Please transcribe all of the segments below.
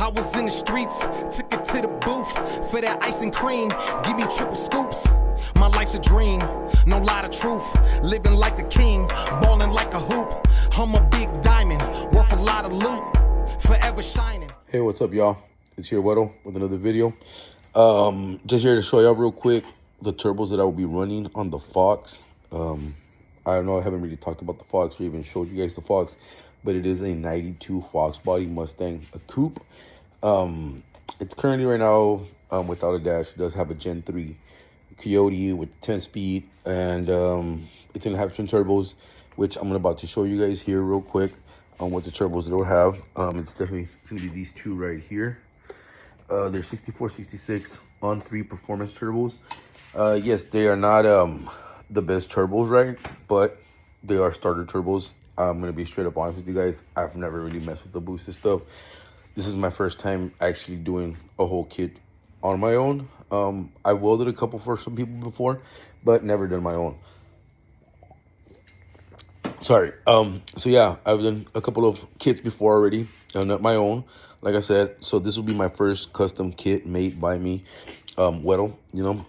I was in the streets, took it to the booth for that ice and cream. Give me triple scoops. My life's a dream, no lie to truth. Living like a king, balling like a hoop. I'm a big diamond, worth a lot of loot. Forever shining. Hey, what's up, y'all? It's here, Weddle, with another video. Just here to show y'all real quick the turbos that I will be running on the Fox. I know I haven't really talked about the Fox or even showed you guys the Fox, but it is a 92 Fox body Mustang, a coupe. It's currently right now without a dash. It does have a Gen 3 Coyote with 10 speed, and it's in half twin turbos, which I'm about to show you guys here real quick on what the turbos it'll have. It's gonna be these two right here. They're 64, 66 on 3 performance turbos. Yes, they are not the best turbos, right? But they are starter turbos. I'm gonna be straight up honest with you guys. I've never really messed with the boosted stuff. This is my first time actually doing a whole kit on my own. I welded a couple for some people before, but never done my own. Sorry. So yeah, I've done a couple of kits before already, not my own, like I said. So this will be my first custom kit made by me, Weddle, you know.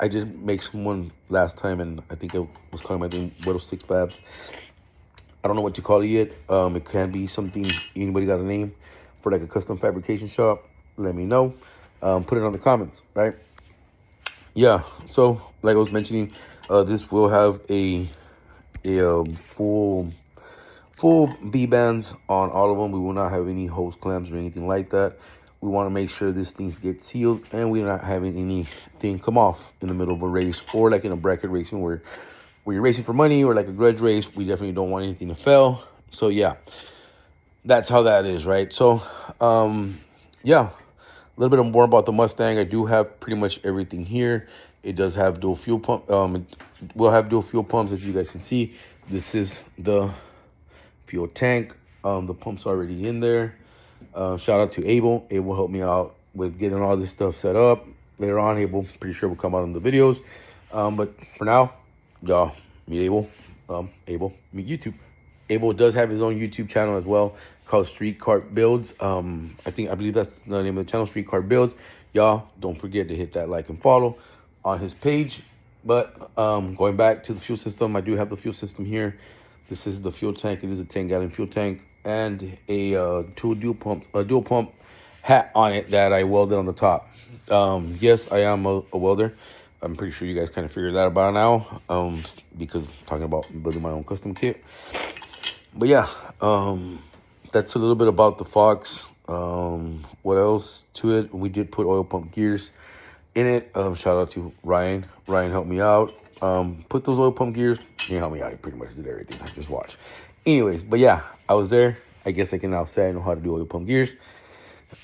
I did make someone last time, and I think I was calling my name Weddle 6 Fabs. I don't know what you call it yet. It can be something. Anybody got a name for like a custom fabrication shop? Let me know. Put it on the comments, right? Yeah. So like I was mentioning, this will have a full V-bands on all of them. We will not have any hose clamps or anything like that. We want to make sure this thing gets sealed, and we're not having anything come off in the middle of a race, or like in a bracket racing where you're racing for money, or like a grudge race. We definitely don't want anything to fail. So yeah, that's how that is, right? So yeah, a little bit more about the Mustang. I do have pretty much everything here. It does have dual fuel pump. We'll have dual fuel pumps, as you guys can see. This is the fuel tank. The pump's already in there. Shout out to Abel. Abel helped me out with getting all this stuff set up. Later on, Abel, pretty sure will come out in the videos. But for now, y'all, meet Abel. Abel, meet YouTube. Abel does have his own YouTube channel as well, called Street Kart Builds. I believe that's the name of the channel, Street Kart Builds. Y'all, don't forget to hit that like and follow on his page. But going back to the fuel system, I do have the fuel system here. This is the fuel tank. It is a 10-gallon fuel tank, and a dual pump hat on it that I welded on the top. Yes, I am a welder. I'm pretty sure you guys kind of figured that out now, because I'm talking about building my own custom kit. But yeah, that's a little bit about the Fox. What else to it? We did put oil pump gears in it. Shout out to Ryan. Ryan helped me out. Put those oil pump gears. He helped me out. He pretty much did everything. I just watched. Anyways, but yeah, I was there. I guess I can now say I know how to do oil pump gears.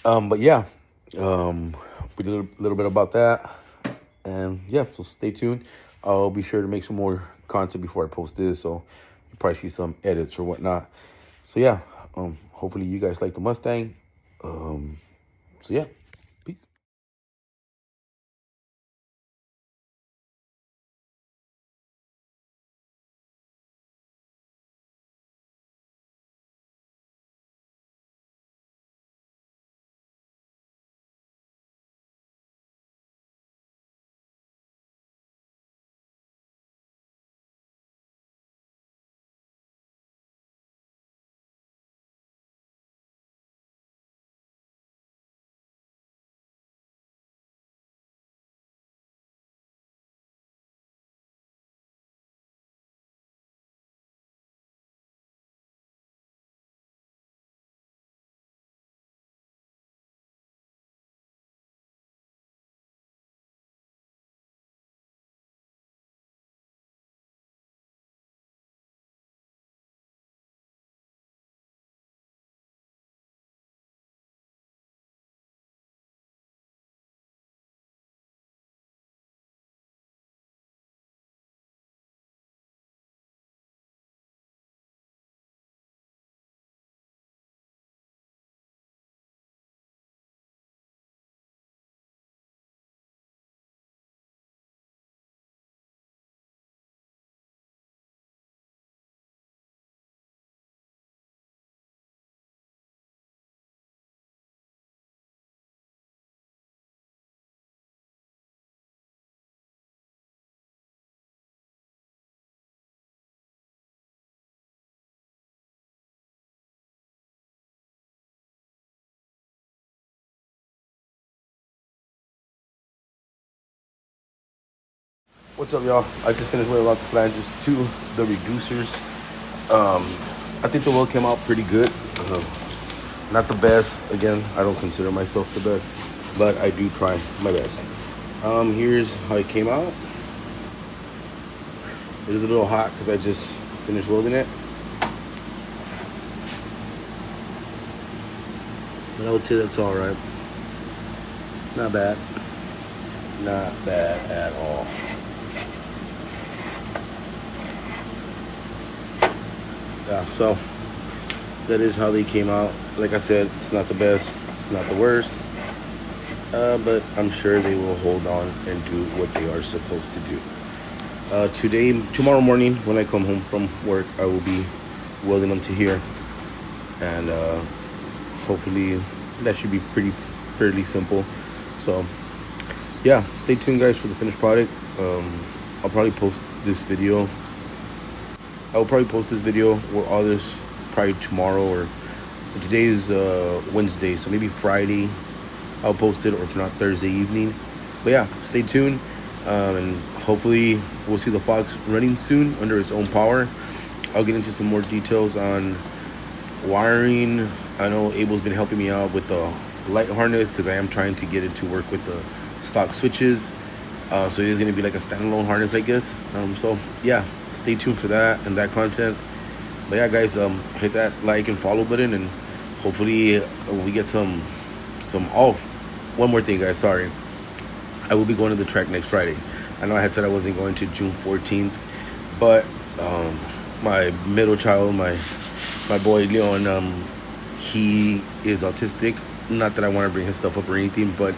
But yeah, we did a little bit about that. And yeah, so stay tuned. I'll be sure to make some more content before I post this, so you probably see some edits or whatnot. So yeah, hopefully you guys like the Mustang. So yeah, peace. What's up, y'all? I just finished welding out the flanges to the reducers. I think the weld came out pretty good. Not the best. Again, I don't consider myself the best, but I do try my best. Here's how it came out. It is a little hot because I just finished welding it. But I would say that's all right. Not bad. Not bad at all. Yeah, so that is how they came out. Like I said, it's not the best, it's not the worst, but I'm sure they will hold on and do what they are supposed to do. Tomorrow morning, when I come home from work, I will be welding them to here, and hopefully that should be fairly simple. So yeah, stay tuned, guys, for the finished product. I'll probably post this video. I will probably post this video or all this probably tomorrow, or so today is Wednesday, so maybe Friday I'll post it, or if not Thursday evening. But yeah, stay tuned, and hopefully we'll see the Fox running soon under its own power. I'll get into some more details on wiring. I know Abel's been helping me out with the light harness because I am trying to get it to work with the stock switches. So it is going to be like a standalone harness, I guess. So yeah, stay tuned for that and that content. But yeah, guys, hit that like and follow button, and hopefully we get some. Oh, one more thing, guys. Sorry, I will be going to the track next Friday. I know I had said I wasn't going to June 14th, but my middle child, my boy Leon, he is autistic. Not that I want to bring his stuff up or anything, but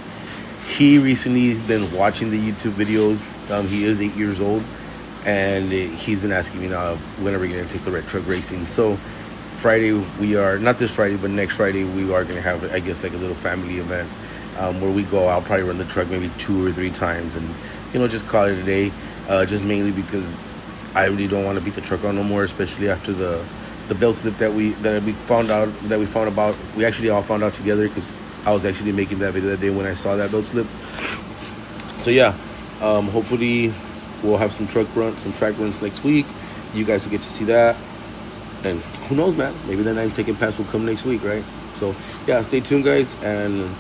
he recently has been watching the YouTube videos. He is 8 years old, and he's been asking me now, when are we going to take the red truck racing? So Friday, we are, not this Friday, but next Friday, we are going to have, I guess, like a little family event where we go. I'll probably run the truck maybe 2 or 3 times and, just call it a day. Just mainly because I really don't want to beat the truck on no more, especially after the belt slip that we found about. We actually all found out together because I was actually making that video that day when I saw that belt slip. So yeah, hopefully we'll have some track runs next week. You guys will get to see that, and who knows, man, maybe the 9-second pass will come next week, right? So yeah, stay tuned, guys, and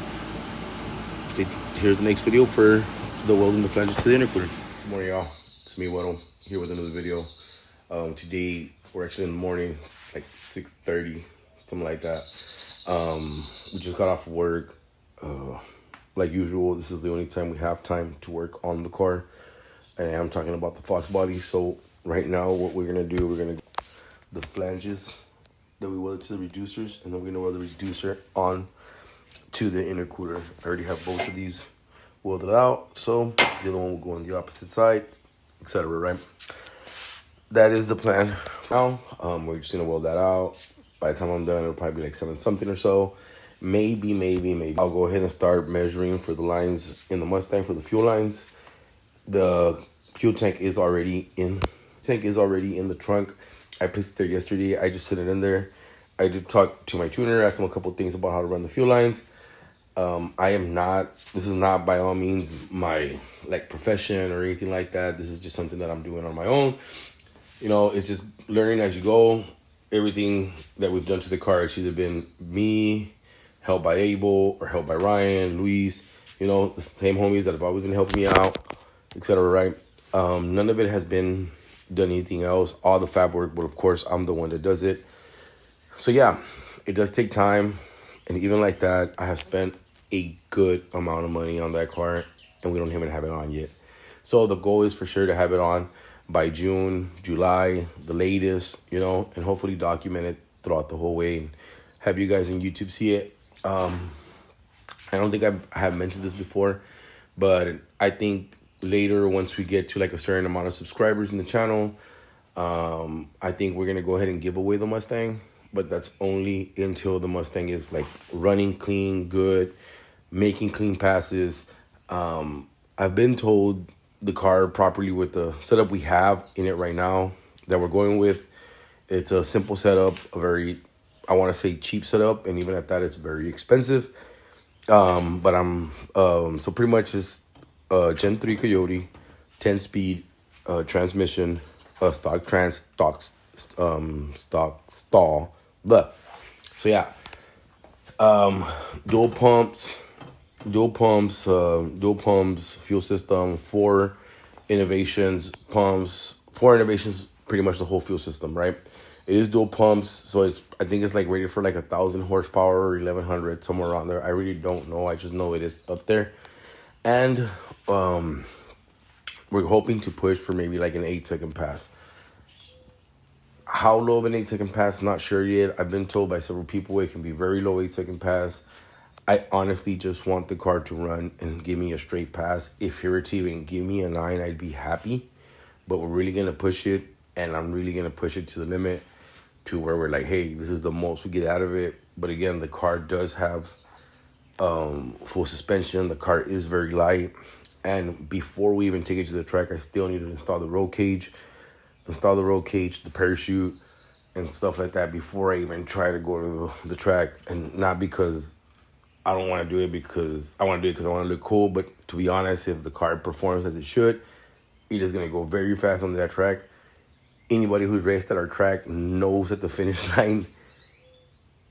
here's the next video for the welding the flanges to the intercooler. Good morning, y'all. It's me, Weddle, here with another video. Today we're actually in the morning. It's like 6:30, something like that. We just got off of work. Like usual, this is the only time we have time to work on the car, and I'm talking about the Fox body. So right now, what we're gonna do, we're gonna the flanges that we welded to the reducers, and then we're gonna weld the reducer on to the intercooler. I already have both of these welded out, so the other one will go on the opposite sides, etc. Right? That is the plan. Now, we're just gonna weld that out. By the time I'm done, it'll probably be like 7 something or so. Maybe. I'll go ahead and start measuring for the lines in the Mustang for the fuel lines. The fuel tank is already in. The trunk. I placed it there yesterday. I just set it in there. I did talk to my tuner, asked him a couple things about how to run the fuel lines. This is not by all means my profession or anything like that. This is just something that I'm doing on my own. It's just learning as you go. Everything that we've done to the car, it's either been me, helped by Abel, or helped by Ryan, Luis, the same homies that have always been helping me out, etc. Right? None of it has been done anything else. All the fab work, but of course, I'm the one that does it. So yeah, it does take time. And even like that, I have spent a good amount of money on that car, and we don't even have it on yet. So the goal is for sure to have it on by June, July, the latest, and hopefully document it throughout the whole way and have you guys on YouTube see it. I don't think I have mentioned this before, but I think later, once we get to like a certain amount of subscribers in the channel, I think we're going to go ahead and give away the Mustang, but that's only until the Mustang is like running clean, good, making clean passes. I've been told the car properly with the setup we have in it right now that we're going with. It's a simple setup, a very, I want to say, cheap setup, and even at that, it's very expensive. But I'm so pretty much it's Gen 3 Coyote, 10-speed, transmission, stock stall. But so yeah, dual pumps, dual pumps, fuel system, four innovations, pretty much the whole fuel system, right? It is dual pumps, so I think it's like rated for like 1,000 horsepower or 1,100, somewhere around there. I really don't know. I just know it is up there, and we're hoping to push for maybe like an 8 second pass. How low of an 8 second pass? Not sure yet. I've been told by several people it can be very low 8 second pass. I honestly just want the car to run and give me a straight pass. If you were to even give me a 9, I'd be happy. But we're really gonna push it, and I'm really gonna push it to the limit, to where we're like, hey, this is the most we get out of it. But again, the car does have full suspension. The car is very light, and before we even take it to the track, I still need to install the roll cage, the parachute, and stuff like that before I even try to go to the track. And not because I don't want to do it, because I want to do it because I want to look cool. But to be honest, if the car performs as it should, it is going to go very fast on that track. Anybody who's raced at our track knows that the finish line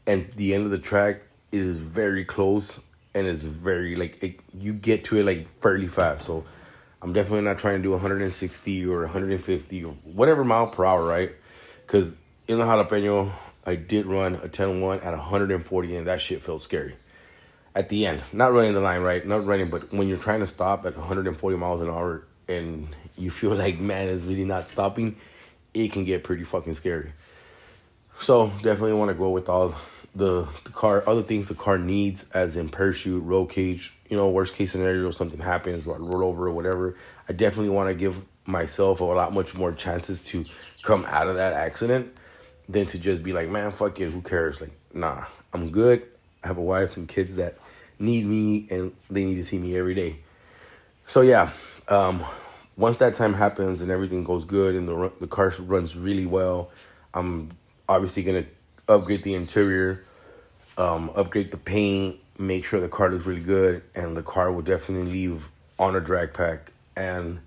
and the end of the track, it is very close, and it's very you get to it like fairly fast. So I'm definitely not trying to do 160 or 150 or whatever mile per hour, right? Because in the jalapeno, I did run a 10-1 at 140, and that shit felt scary at the end. Not running the line, right? Not running, but when you're trying to stop at 140 miles an hour and you feel like, man, it's really not stopping, it can get pretty fucking scary. So definitely want to go with all the car, other things the car needs, as in parachute, roll cage. Worst case scenario, something happens, roll over or whatever. I definitely want to give myself a lot much more chances to come out of that accident than to just be like, man, fuck it, who cares? Like, nah, I'm good. I have a wife and kids that need me, and they need to see me every day. So yeah, once that time happens and everything goes good and the car runs really well, I'm obviously gonna upgrade the interior, upgrade the paint, make sure the car looks really good, and the car will definitely leave on a drag pack. And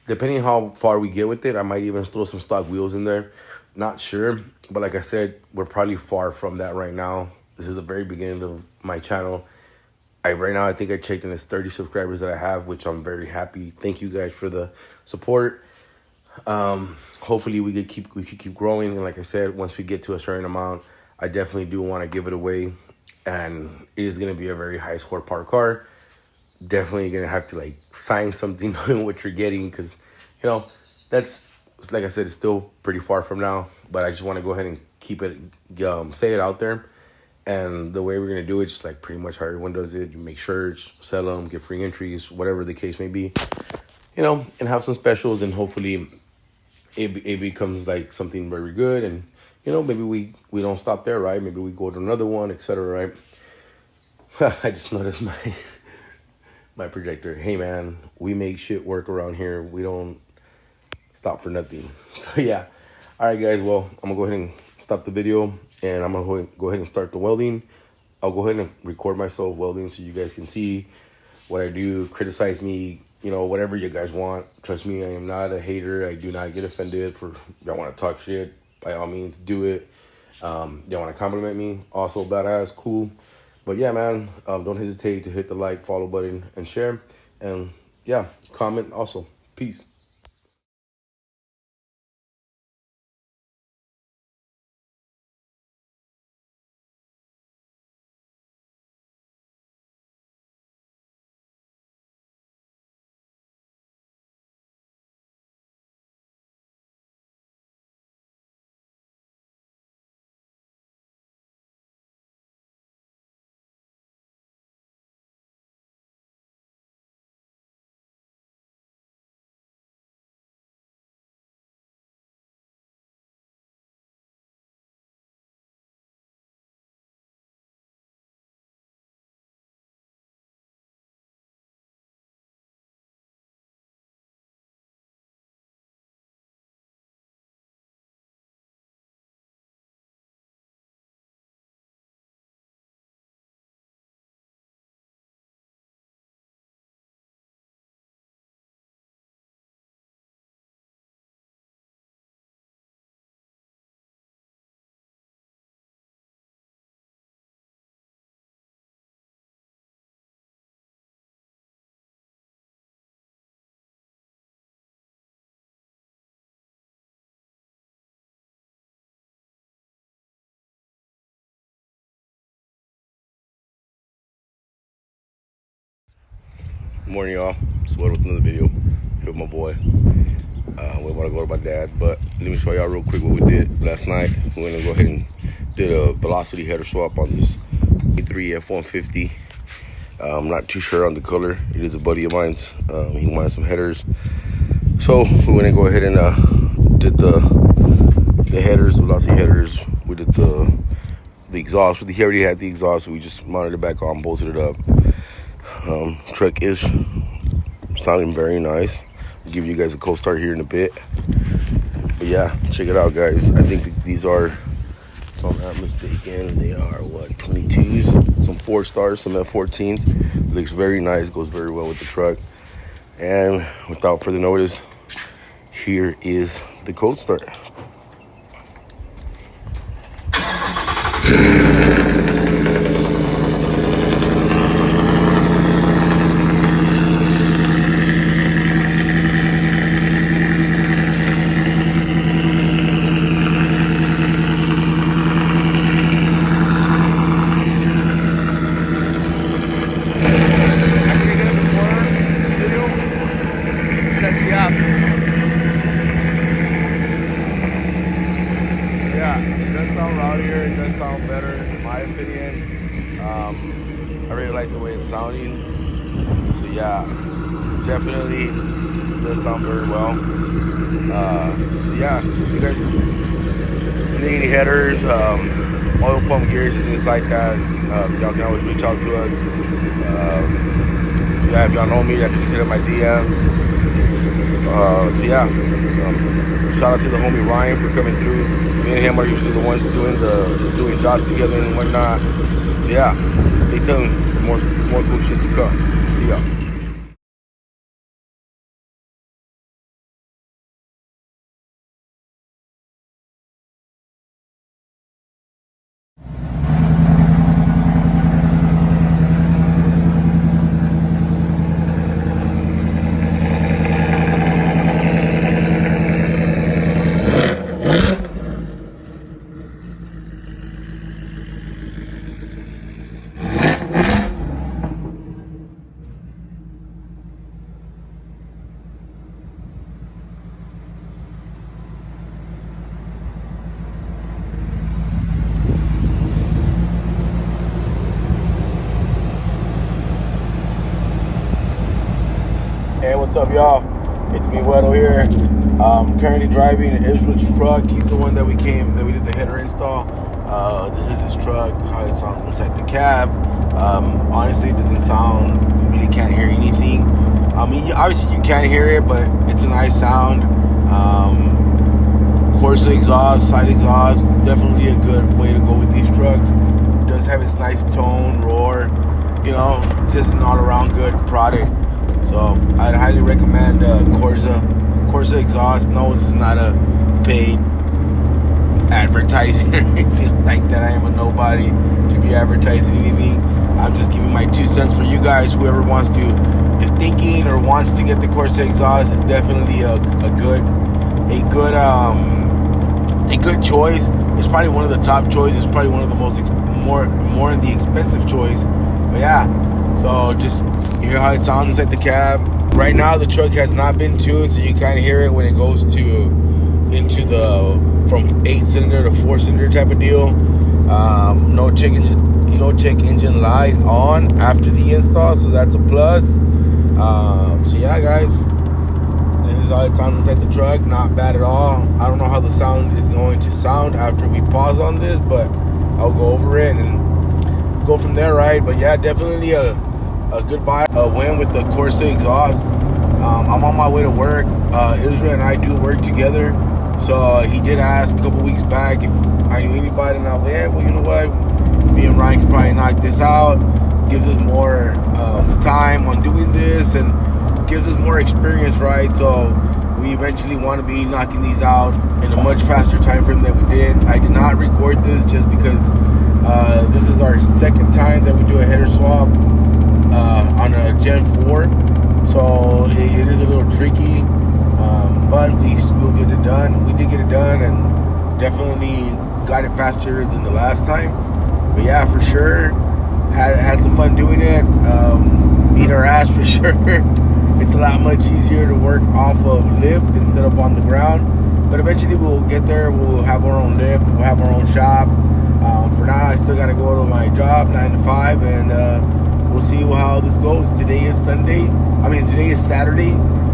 depending on how far we get with it, I might even throw some stock wheels in there. Not sure, but like I said, we're probably far from that right now. This is the very beginning of my channel. Right now, I think I checked, and it's 30 subscribers that I have, which I'm very happy. Thank you guys for the support. Hopefully we could keep growing. And like I said, once we get to a certain amount, I definitely do want to give it away. And it is going to be a very high horsepower car. Definitely going to have to sign something knowing what you're getting, because, that's, like I said, it's still pretty far from now. But I just want to go ahead and keep it, say it out there. And the way we're going to do it, just like pretty much how everyone does it. You make shirts, sell them, get free entries, whatever the case may be, and have some specials. And hopefully it becomes like something very good. And, maybe we don't stop there, right? Maybe we go to another one, etc., right? I just noticed my projector. Hey, man, we make shit work around here. We don't stop for nothing. So, yeah. All right, guys. Well, I'm going to go ahead and stop the video, and I'm going to go ahead and start the welding. I'll go ahead and record myself welding so you guys can see what I do. Criticize me, whatever you guys want. Trust me, I am not a hater. I do not get offended. For y'all want to talk shit, by all means, do it. Y'all want to compliment me, also badass, cool. But yeah, man, don't hesitate to hit the like, follow button, and share. And yeah, comment also. Peace. Good morning, y'all. Sweat with another video. Here with my boy. We're about to go to my dad, but let me show y'all real quick what we did last night. We're gonna go ahead and did a velocity header swap on this A3 F-150. I'm not too sure on the color. It is a buddy of mine's. He wanted some headers, so we went and go ahead and did the headers, velocity headers. We did the exhaust. He already had the exhaust, so we just mounted it back on, bolted it up. Truck is sounding very nice. I'll give you guys a cold start here in a bit. But yeah, check it out, guys. I think these are, if I'm not mistaken, they are what, 22s, some 4-stars, some F14s. Looks very nice, goes very well with the truck. And without further notice, here is the cold start. Yeah, it does sound louder, it does sound better in my opinion. I really like the way it's sounding. So yeah, definitely does sound very well. So yeah, you guys need any headers, oil pump gears and things like that, y'all can always reach out to us. So yeah, if y'all know me, I can just hit up my DMs. So yeah, shout out to the homie Ryan for coming through. Me and him are usually the ones doing jobs together and whatnot. So yeah, stay tuned for more cool shit to come. See y'all. Hey, what's up, y'all? It's me, Weddle here. Currently driving Ezra's truck. He's the one that we did the header install. This is his truck, how it sounds inside the cab. Honestly, it doesn't sound, you really can't hear anything. I mean, obviously you can't hear it, but it's a nice sound. Corsa exhaust, side exhaust, definitely a good way to go with these trucks. It does have its nice tone, roar, you know, just an all-around good product. So I'd highly recommend Corsa exhaust. No, this is not a paid advertising or anything like that. I am a nobody to be advertising anything. I'm just giving my 2 cents for you guys. Whoever is thinking or wants to get the Corsa exhaust, it's definitely a good choice. It's probably one of the top choices. It's probably one of the more in the expensive choice. But yeah, so just. You hear how it sounds inside the cab. Right now the truck has not been tuned, so you kind of hear it when it goes into the from 8-cylinder to 4-cylinder type of deal. No check engine light on after the install, so that's a plus. So yeah, guys, this is how it sounds inside the truck. Not bad at all. I don't know how the sound is going to sound after we pause on this, but I'll go over it and go from there, right? But yeah, definitely a good buy, a win with the Corsa exhaust. I'm on my way to work. Ezra and I do work together, so he did ask a couple weeks back if I knew anybody, and I was like, hey, well, you know what, me and Ryan could probably knock this out. Gives us more time on doing this and gives us more experience, right? So we eventually want to be knocking these out in a much faster time frame than we did. I did not record this just because this is our second time that we do a header swap on a Gen 4, so it is a little tricky, but we will get it done. We did get it done and definitely got it faster than the last time. But yeah, for sure, had some fun doing it. Me eat our ass for sure. It's a lot much easier to work off of lift instead of on the ground. But eventually we'll get there. We'll have our own lift. We'll have our own shop. For now, I still got to go to my job, 9 to 5, and we'll see how this goes. Today is Saturday.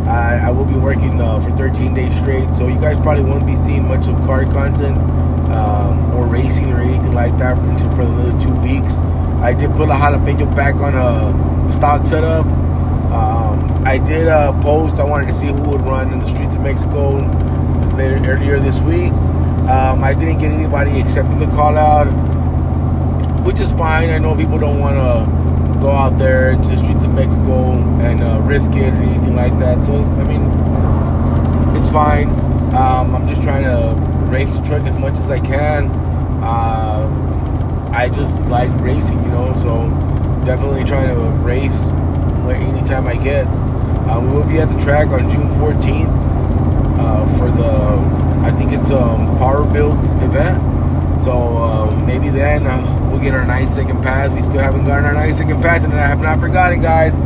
I will be working for 13 days straight, so you guys probably won't be seeing much of car content or racing or anything like that until for another 2 weeks. I did put a jalapeno pack on a stock setup. I did post. I wanted to see who would run in the streets of Mexico earlier this week. I didn't get anybody accepting the call out, which is fine. I know people don't want to go out there to the streets of Mexico and risk it or anything like that. So, I mean, it's fine. I'm just trying to race the truck as much as I can. I just like racing, so definitely trying to race anytime I get. We will be at the track on June 14th for I think it's Power Builds event. So maybe then we'll get our 9-second pass. We still haven't gotten our 9-second pass, and I have not forgotten, guys.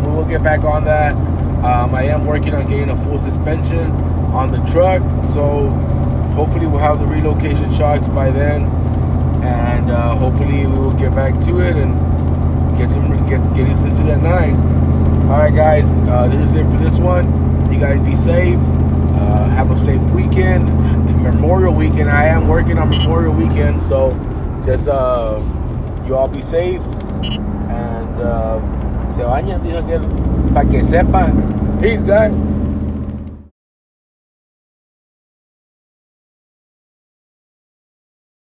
We will get back on that. I am working on getting a full suspension on the truck, so hopefully we'll have the relocation shocks by then, and hopefully we will get back to it and get us into that 9. All right, guys, this is it for this one. You guys be safe. Have a safe weekend. Memorial weekend. I am working on Memorial weekend, so just you all be safe, and se bañan, dijo que para que sepan. Peace, guys.